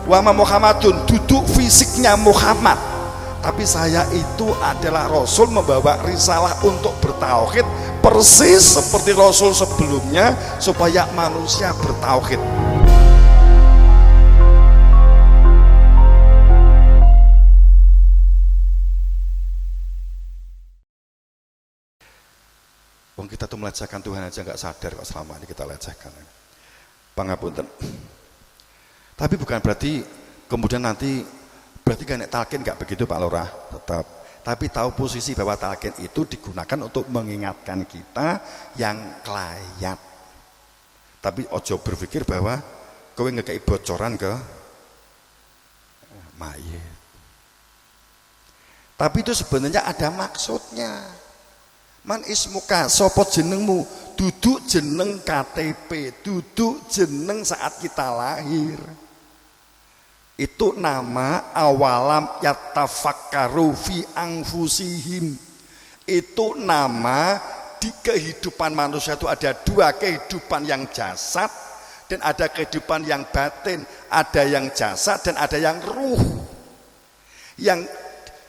Wa ma Muhammadun, duduk fisiknya Muhammad, tapi saya itu adalah Rasul membawa risalah untuk bertauhid persis seperti Rasul sebelumnya, supaya manusia bertauhid. Wong kita tuh melecehkan Tuhan aja nggak sadar kok selama ini kita lecehkan. Pangapunten. Tapi bukan berarti kemudian nanti berarti kan talqin nggak begitu Pak Lurah, tetap. Tapi tahu posisi bahwa talqin itu digunakan untuk mengingatkan kita yang kelayat. Tapi ojo berpikir bahwa kowe ngekei bocoran ke mayit. Tapi itu sebenarnya ada maksudnya. Man ismuka, sopo jenengmu, duduk jeneng KTP, duduk jeneng saat kita lahir. Itu nama awalam yatafakkaru fi anfusihim. Itu nama di kehidupan manusia itu ada dua kehidupan, yang jasad dan ada kehidupan yang batin. Ada yang jasad dan ada yang ruh.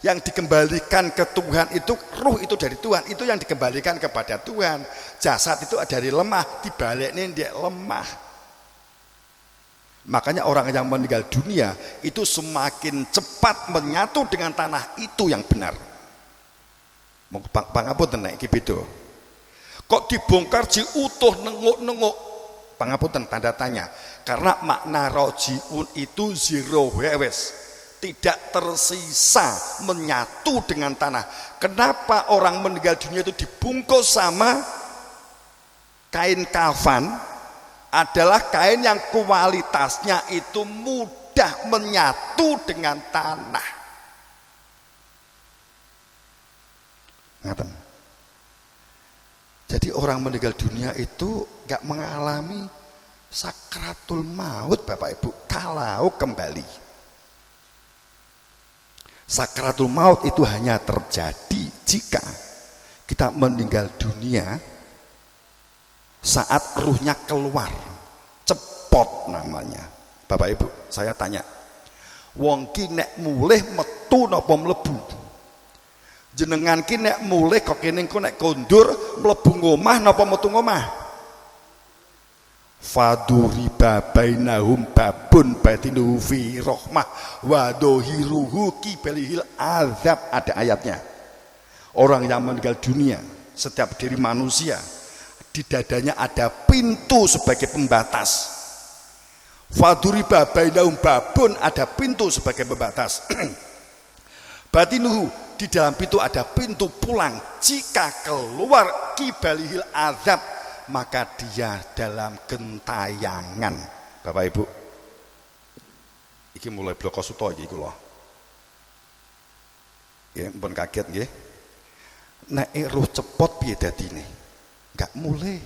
Yang dikembalikan ke Tuhan itu ruh, itu dari Tuhan, itu yang dikembalikan kepada Tuhan. Jasad itu dari lemah, dibaliknya dia lemah. Makanya orang yang meninggal dunia itu semakin cepat menyatu dengan tanah itu yang benar. Pangapunten nek iki beda. Kok dibongkar ji utuh nenguk-nenguk? Pangapunten tanda tanya. Karena makna rojiun itu zero wewes, tidak tersisa, menyatu dengan tanah. Kenapa orang meninggal dunia itu dibungkus sama kain kafan? Adalah kain yang kualitasnya itu mudah menyatu dengan tanah. Ngaten. Jadi orang meninggal dunia itu gak mengalami sakratul maut Bapak Ibu kalau kembali. Sakratul maut itu hanya terjadi jika kita meninggal dunia saat ruhnya keluar, cepot namanya. Bapak Ibu, saya tanya, wong ki nek mulih metu napa mlebu? Jenengan ki nek mulih kok kene engko nek kondur mlebu ngomah napa metu ngomah? Faduriba bainahum babun batinuhu fi rahmah wa dohiruhu kibalihil azab. Ada ayatnya. Orang yang meninggal dunia, setiap diri manusia di dadanya ada pintu sebagai pembatas. Faduriba bainahum babun, ada pintu sebagai pembatas. Batinuhu, di dalam pintu ada pintu pulang. Jika keluar kibalihil azab, maka dia dalam gentayangan. Bapak Ibu, iki mulai bloko suto iki kula. Nggih, mpun kaget nggih. Nek ruh cepot piye dadine? Enggak mulai.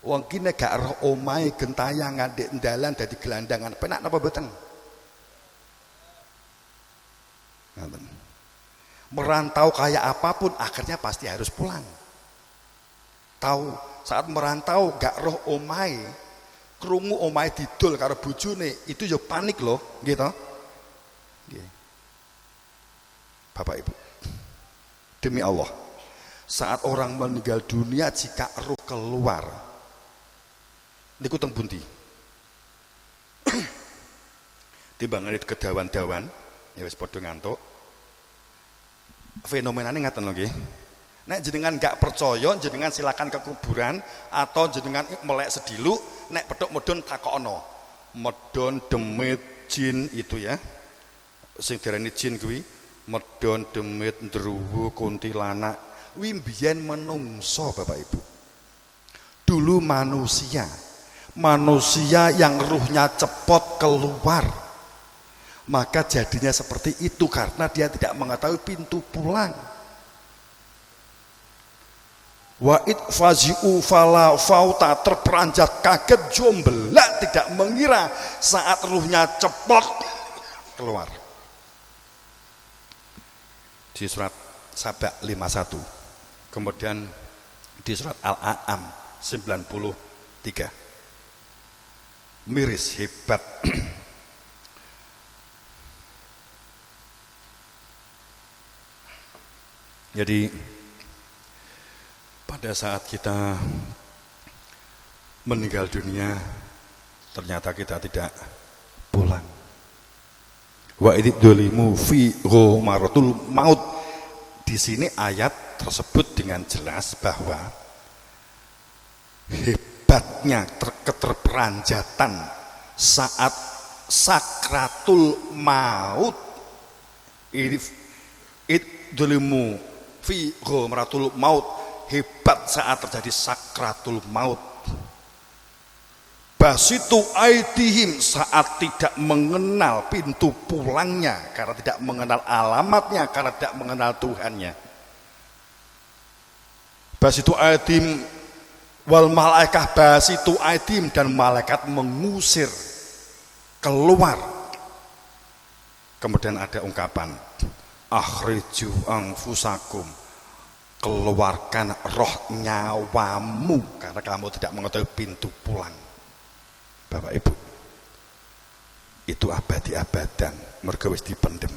Wong ki nek gak roh omahe gentayangan ndek ndalan dadi gelandangan, penak napa mboten? Ngoten. Merantau kayak apapun akhirnya pasti harus pulang. Tahu saat merantau gak roh omahe, krungu omahe didol karo bojone, itu ya panik loh, gitu. Nggih. Bapak Ibu, demi Allah, saat orang meninggal dunia jika roh keluar, niku teng pundi? Timbangane kedawan-dawan, ya wis padha ngantuk. Fenomenane ngaten lho nggih. Nek jenengan gak percaya, jenengan silakan ke kuburan atau jenengan melek sedilu, nek pedhok medon takokno. Medon demit jin itu ya. Sing diarani jin kuwi, medon demit ndruwu kuntilanak. Kuwi mbiyen menungso Bapak Ibu. Dulu manusia yang ruhnya cepot keluar. Maka jadinya seperti itu karena dia tidak mengetahui pintu pulang. Wa'id fazi'u fala fauta, terperanjat kaget jombelak, tidak mengira saat ruhnya cepot keluar. Di surat Saba 51, kemudian di surat Al-An'am 93, miris hebat. Jadi pada saat kita meninggal dunia, ternyata kita tidak pulang. Wa idzalimu fi ghomaratul maut. Di sini ayat tersebut dengan jelas bahwa hebatnya keterperanjatan saat sakratul maut. Idzalimu fi ghomaratul maut, hebat saat terjadi sakratul maut. Basitu aidihim, saat tidak mengenal pintu pulangnya, karena tidak mengenal alamatnya, karena tidak mengenal Tuhannya. Basitu aidihim wal malaikah basitu aidihim, dan malaikat mengusir keluar. Kemudian ada ungkapan akhriju anfusakum, keluarkan roh nyawamu, karena kamu tidak mengetahui pintu pulang. Bapak Ibu, itu abadi-abadan, mergo wis dipendem.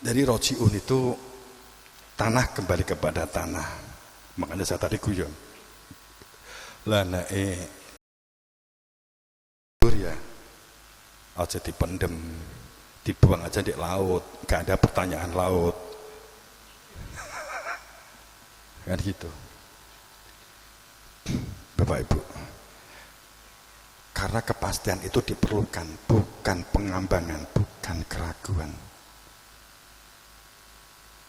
Jadi rojiun itu tanah kembali kepada tanah. Makanya saya tadi guyon, lanae ya aja dipendem, dibuang aja di laut, gak ada pertanyaan laut. Kan gitu, Bapak Ibu. Karena kepastian itu diperlukan, bukan pengambangan, bukan keraguan.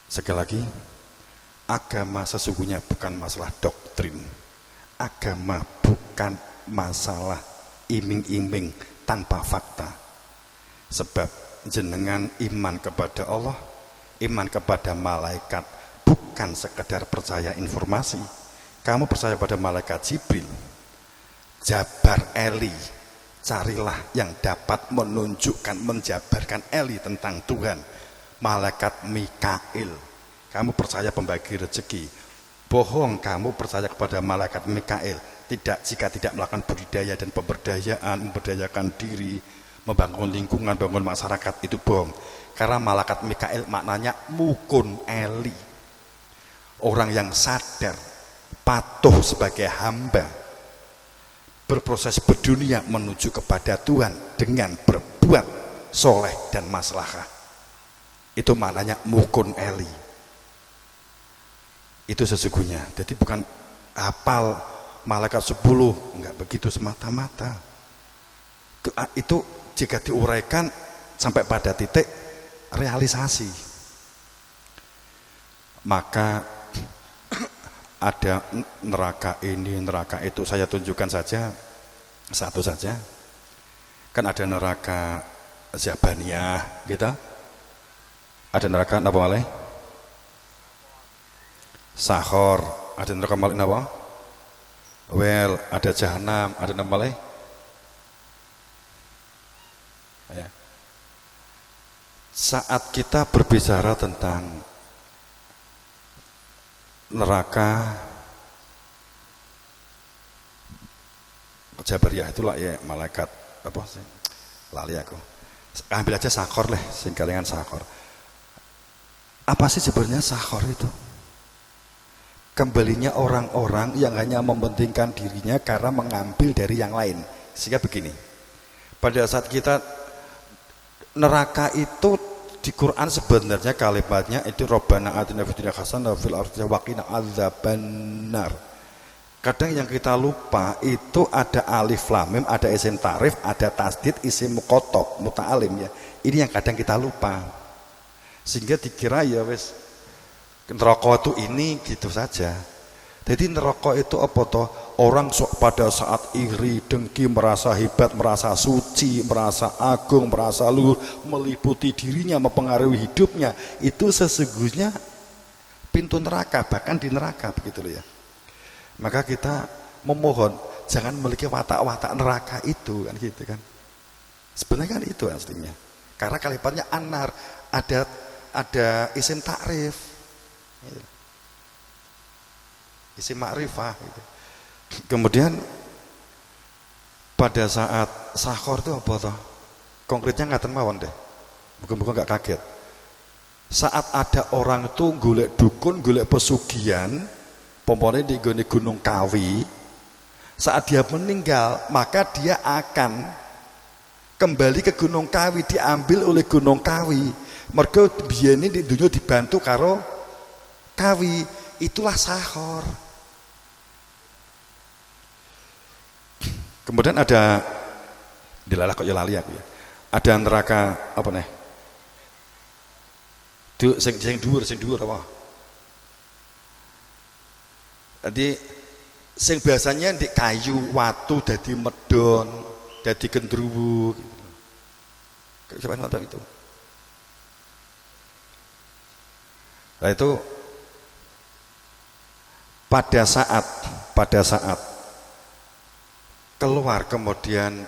Sekali lagi, agama sesungguhnya bukan masalah doktrin. Agama bukan masalah iming-iming tanpa fakta. Sebab jenengan iman kepada Allah, iman kepada malaikat, bukan sekedar percaya informasi. Kamu percaya pada malaikat Jibril, Jabar Eli, carilah yang dapat menunjukkan, menjabarkan Eli tentang Tuhan. Malaikat Mikail, kamu percaya pembagi rezeki, bohong kamu percaya kepada malaikat Mikail tidak jika tidak melakukan budidaya dan pemberdayaan, memberdayakan diri, membangun lingkungan, bangun masyarakat, itu bohong. Karena malaikat Mikail maknanya mukun Eli, orang yang sadar, patuh sebagai hamba, berproses berdunia menuju kepada Tuhan dengan berbuat soleh dan maslahah. Itu maknanya mukun Eli. Itu sesungguhnya. Jadi bukan hafal malaikat 10, enggak begitu semata-mata. Itu jika diuraikan sampai pada titik realisasi, maka ada neraka ini, neraka itu. Saya tunjukkan saja satu saja. Kan ada neraka Zabaniyah gitu. Ada neraka apa malih? Sahor. Ada neraka malih apa? Well, ada Jahanam, ada apa malih? Ya. Saat kita berbicara tentang neraka Jabariyah, itulah ya malaikat apa sih, lali aku, ambil aja Sakor lah, singkatannya Sakor. Apa sih sebenarnya Sakor itu? Kembalinya orang-orang yang hanya mementingkan dirinya karena mengambil dari yang lain. Sehingga begini, pada saat kita neraka itu di Quran sebenarnya kalimatnya itu Rabbana atina fid dunya hasanah wa fil akhirati wa qina adzabannar. Kadang yang kita lupa itu ada alif lam mim, ada isim ta'rif, ada tasdid, isim muqatab, muta'alim ya. Ini yang kadang kita lupa. Sehingga dikira ya wis neraka itu ini gitu saja. Jadi neraka itu apa toh? Orang pada saat iri, dengki, merasa hebat, merasa suci, merasa agung, merasa luhur, meliputi dirinya, mempengaruhi hidupnya, itu sesungguhnya pintu neraka, bahkan di neraka, begitu loh ya. Maka kita memohon jangan memiliki watak-watak neraka itu, kan gitu kan. Sebenarnya kan itu aslinya. Karena kalimatnya anar, ada isim takrif, gitu. Isim ma'rifah gitu. Kemudian pada saat Sakor itu apa toh? Konkretnya ngaten mawon deh. Muga-muga enggak kaget. Saat ada orang itu golek dukun, golek pesugihan, pompone di Gunung Kawi, saat dia meninggal, maka dia akan kembali ke Gunung Kawi, diambil oleh Gunung Kawi. Mergo biyene di dunia dibantu karo Kawi, itulah sahor. Kemudian ada dilalah kok ya lali aku ya. Ada neraka apa nih? Sing dhuwur apa? Jadi sing biasanya di kayu, watu dadi medon, dadi gendruwo gitu. Siapa nonton itu? Nah itu pada saat keluar kemudian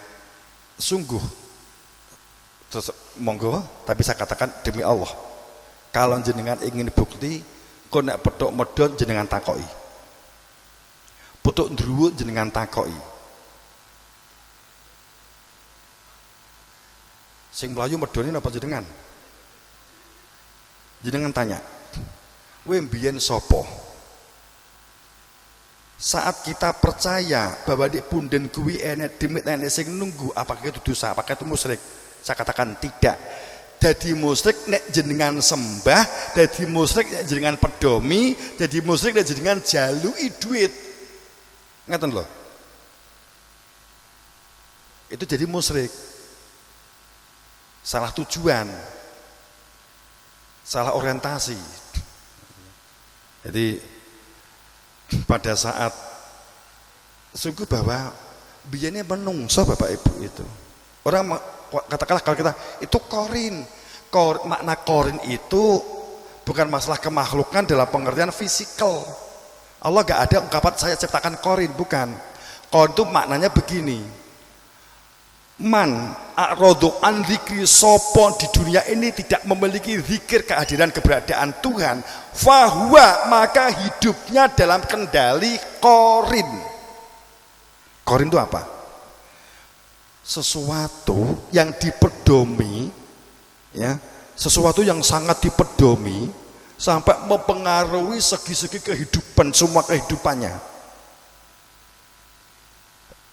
sungguh terus, monggo, tapi saya katakan demi Allah, kalau jenengan ingin bukti, kok nek petuk medon jenengan takoki, petuk ndruwo jenengan takoki, sing mlayu medone napa jenengan tanya, kowe mbiyen sapa? Saat kita percaya bahwa di punden kuwi enek demit enek sing nunggu, apakah itu dosa, apakah itu musyrik? Saya katakan tidak. Jadi musyrik nek jenengan sembah, jadi musyrik nek jenengan pedomi, jadi musyrik nek jenengan jaluki duit. Ngaten lho. Itu jadi musyrik. Salah tujuan. Salah orientasi. Jadi pada saat sungguh bahwa biayanya menungso Bapak Ibu itu orang katakanlah kalau kita itu makna korin itu bukan masalah kemakhlukan dalam pengertian fisikal. Allah gak ada ungkapan saya ciptakan korin, bukan. Korin itu maknanya begini, man a'radu an dzikri, sopo di dunia ini tidak memiliki zikir kehadiran keberadaan Tuhan, fahuwa, maka hidupnya dalam kendali korin. Korin itu apa? Sesuatu yang dipedomi, ya, sesuatu yang sangat dipedomi sampai mempengaruhi segi-segi kehidupan, semua kehidupannya.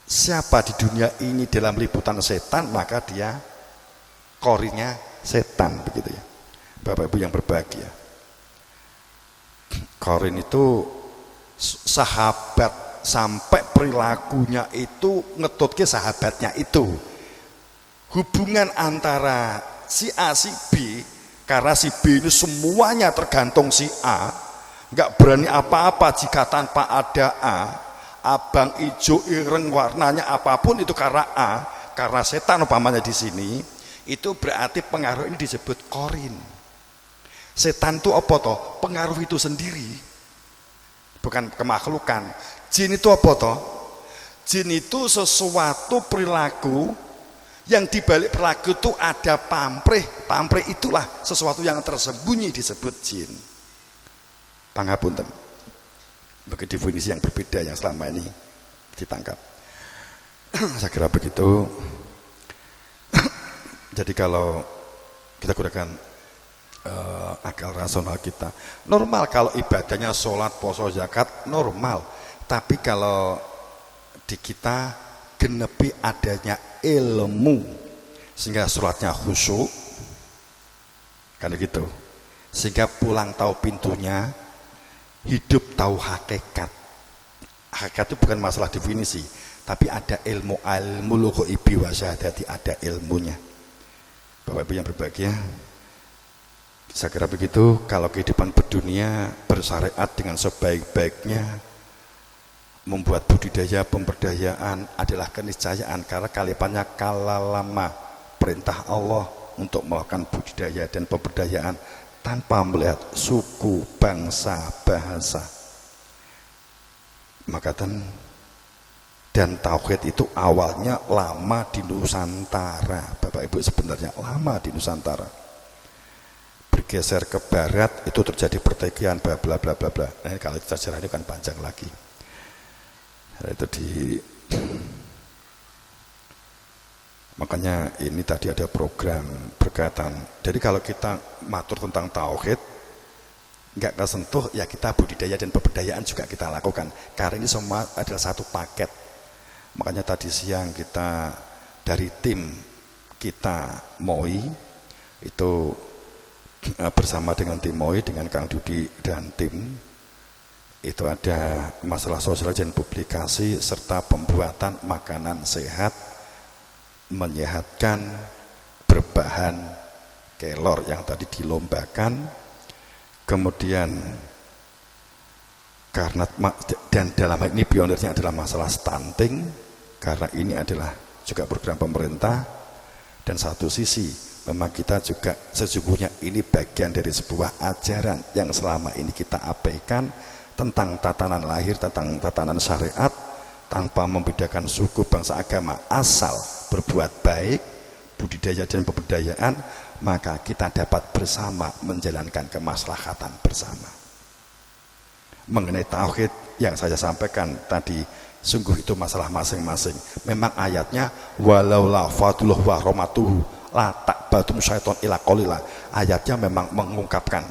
Siapa di dunia ini dalam liputan setan, maka dia korinnya setan, begitu ya Bapak Ibu yang berbahagia. Korin itu sahabat, sampai perilakunya itu ngetutke sahabatnya itu. Hubungan antara si A si B, karena si B ini semuanya tergantung si A, nggak berani apa-apa jika tanpa ada A. Abang ijo ireng warnanya apapun itu karena A, karena setan umpamanya di sini, itu berarti pengaruh ini disebut korin. Setan itu apa toh? Pengaruh itu sendiri, bukan kemakhlukan. Jin itu apa toh? Jin itu sesuatu perilaku yang dibalik perilaku itu ada pamrih. Pamrih itulah sesuatu yang tersembunyi disebut jin. Pangapunten. Bagi definisi yang berbeda yang selama ini ditangkap. Saya kira begitu. Jadi kalau kita gunakan akal rasional kita, normal kalau ibadahnya sholat, poso, zakat, normal. Tapi kalau di kita genepi adanya ilmu, sehingga sholatnya khusyuk, kan gitu. Sehingga pulang tahu pintunya, hidup tahu hakikat. Hakikat itu bukan masalah definisi, tapi ada ilmu ghaibi wa syahadati, ada ilmunya. Bapak Ibu yang berbahagia, saya kira begitu. Kalau kehidupan berdunia bersyariat dengan sebaik-baiknya, membuat budidaya pemberdayaan adalah keniscayaan, karena kalimatnya kalalama, perintah Allah untuk melakukan budidaya dan pemberdayaan tanpa melihat suku, bangsa, bahasa. Maka dan tauhid itu awalnya lama di Nusantara, Bapak Ibu, sebenarnya lama di Nusantara. Bergeser ke barat itu terjadi pertikaian bla bla bla bla bla. Nah, kalau sejarah ini kan panjang lagi. Nah, itu di Makanya ini tadi ada program berkaitan. Jadi kalau kita matur tentang tauhid, nggak kesentuh, ya kita budidaya dan pemberdayaan juga kita lakukan. Karena ini semua adalah satu paket. Makanya tadi siang kita dari tim kita MOI itu bersama dengan tim MOI, dengan Kang Dudi dan tim, itu ada masalah sosial dan publikasi serta pembuatan makanan sehat, menyehatkan, berbahan kelor yang tadi dilombakan. Kemudian karena dan dalam hal ini pionirnya adalah masalah stunting, karena ini adalah juga program pemerintah. Dan satu sisi memang kita juga sesungguhnya ini bagian dari sebuah ajaran yang selama ini kita abaikan tentang tatanan lahir, tentang tatanan syariat, tanpa membedakan suku, bangsa, agama, asal berbuat baik, budidaya dan pemberdayaan, maka kita dapat bersama menjalankan kemaslahatan bersama. Mengenai tauhid yang saya sampaikan tadi, sungguh itu masalah masing-masing. Memang ayatnya walau la fadlullah wa rahmatuhu la ta'badum syaiton ila qalila. Ayatnya memang mengungkapkan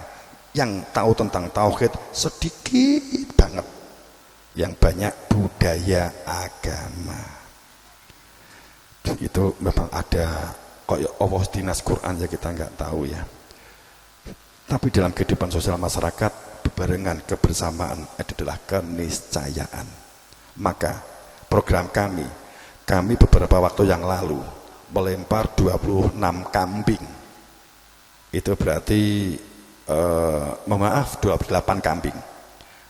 yang tahu tentang tauhid sedikit banget, yang banyak budaya agama. Itu memang ada kayak Allah dinas Quran ya, kita nggak tahu ya. Tapi dalam kehidupan sosial masyarakat, bebarengan kebersamaan adalah keniscayaan. Maka program kami beberapa waktu yang lalu melempar 26 kambing. Itu berarti maaf 28 kambing.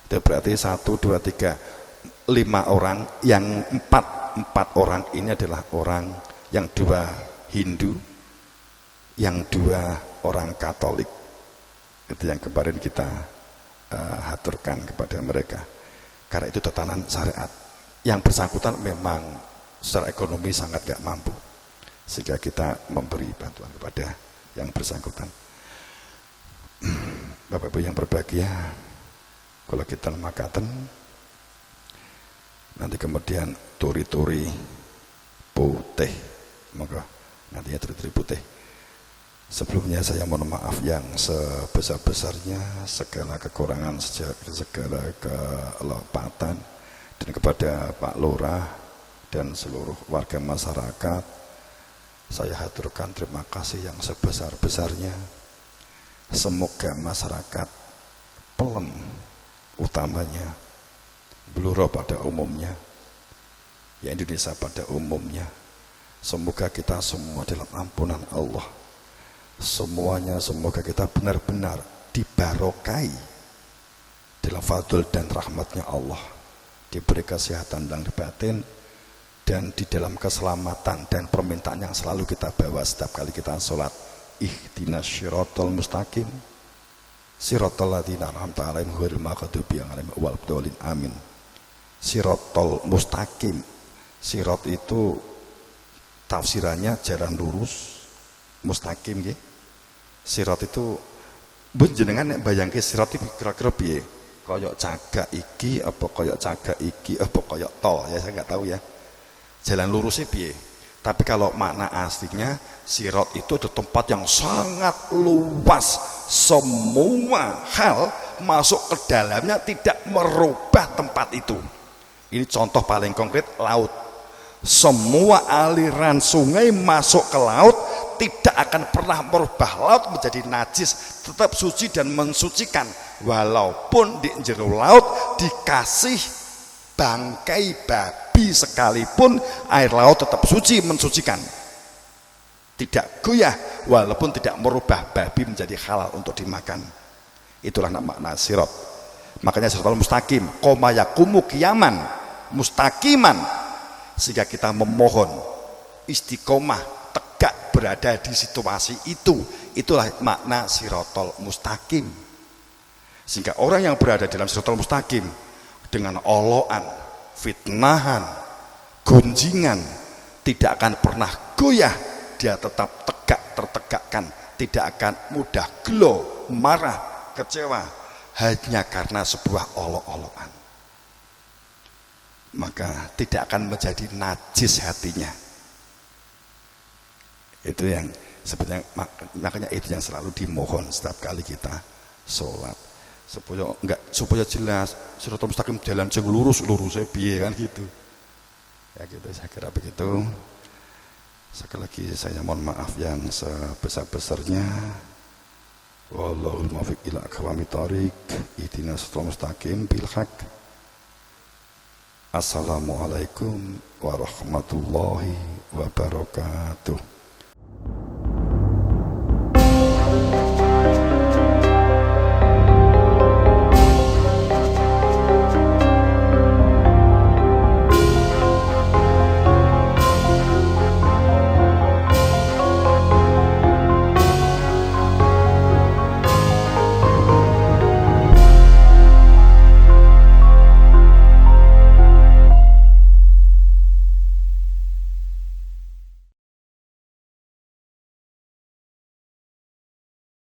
Itu berarti 1, 2, 3, 5 orang, yang 4 orang ini adalah orang yang 2 Hindu, yang 2 orang Katolik. Itu yang kemarin kita haturkan kepada mereka. Karena itu tatanan syariat. Yang bersangkutan memang secara ekonomi sangat gak mampu, sehingga kita memberi bantuan kepada yang bersangkutan. Bapak Ibu yang berbahagia, kalau kita makaten nanti kemudian turi-turi putih, maka nantinya turi-turi putih. Sebelumnya saya mohon maaf yang sebesar-besarnya, segala kekurangan, segala kelepatan, dan kepada Pak Lurah dan seluruh warga masyarakat saya haturkan terima kasih yang sebesar-besarnya. Semoga masyarakat Pelem utamanya, Bluro pada umumnya, ya Indonesia pada umumnya, semoga kita semua dalam ampunan Allah, semuanya semoga kita benar-benar dibarokai dalam fadl dan rahmatnya Allah, diberi kesehatan dan batin, dan di dalam keselamatan dan permintaan yang selalu kita bawa setiap kali kita sholat. Ihdinas syiratal mustaqim siratal ladzina an'amta 'alaihim ghairil maghdubi 'alaihim waladdallin, amin. Siratal mustaqim, sirat itu tafsirannya jalan lurus, mustaqim nggih. Sirat itu jenengan nek bayangke sirat iki kira-kira piye? Kaya cagak iki apa kaya cagak iki apa kaya tol, ya saya nggak tahu ya. Jalan lurusnya piye? Tapi kalau makna aslinya sirat itu ada tempat yang sangat luas, semua hal masuk ke dalamnya tidak merubah tempat itu. Ini contoh paling konkret, laut. Semua aliran sungai masuk ke laut tidak akan pernah merubah laut menjadi najis, tetap suci dan mensucikan. Walaupun di jero laut dikasih bangkai babi sekalipun, air laut tetap suci, mensucikan, tidak goyah, walaupun tidak merubah babi menjadi halal untuk dimakan. Itulah makna sirat. Makanya siratal mustaqim, qoma yaqumu qiyaman mustaqiman, sehingga kita memohon istiqomah, tegak berada di situasi itu. Itulah makna siratal mustaqim. Sehingga orang yang berada dalam siratal mustaqim dengan oloan, fitnahan, gunjingan, tidak akan pernah goyah, dia tetap tegak, tertegakkan, tidak akan mudah gelo, marah, kecewa hanya karena sebuah olok-olokan. Maka tidak akan menjadi najis hatinya. Itu yang sebenarnya makanya itu yang selalu dimohon setiap kali kita sholat, supaya jelas Shiratal Mustaqim jalan sing lurus piye kan gitu. Ya gitu, saya kira begitu. Sekali lagi saya mohon maaf yang sebesar-besarnya. Wallahul muwaffiq ila aqwamit thoriq. Ihdinas siratal mustaqim bil haqq. Assalamualaikum warahmatullahi wabarakatuh.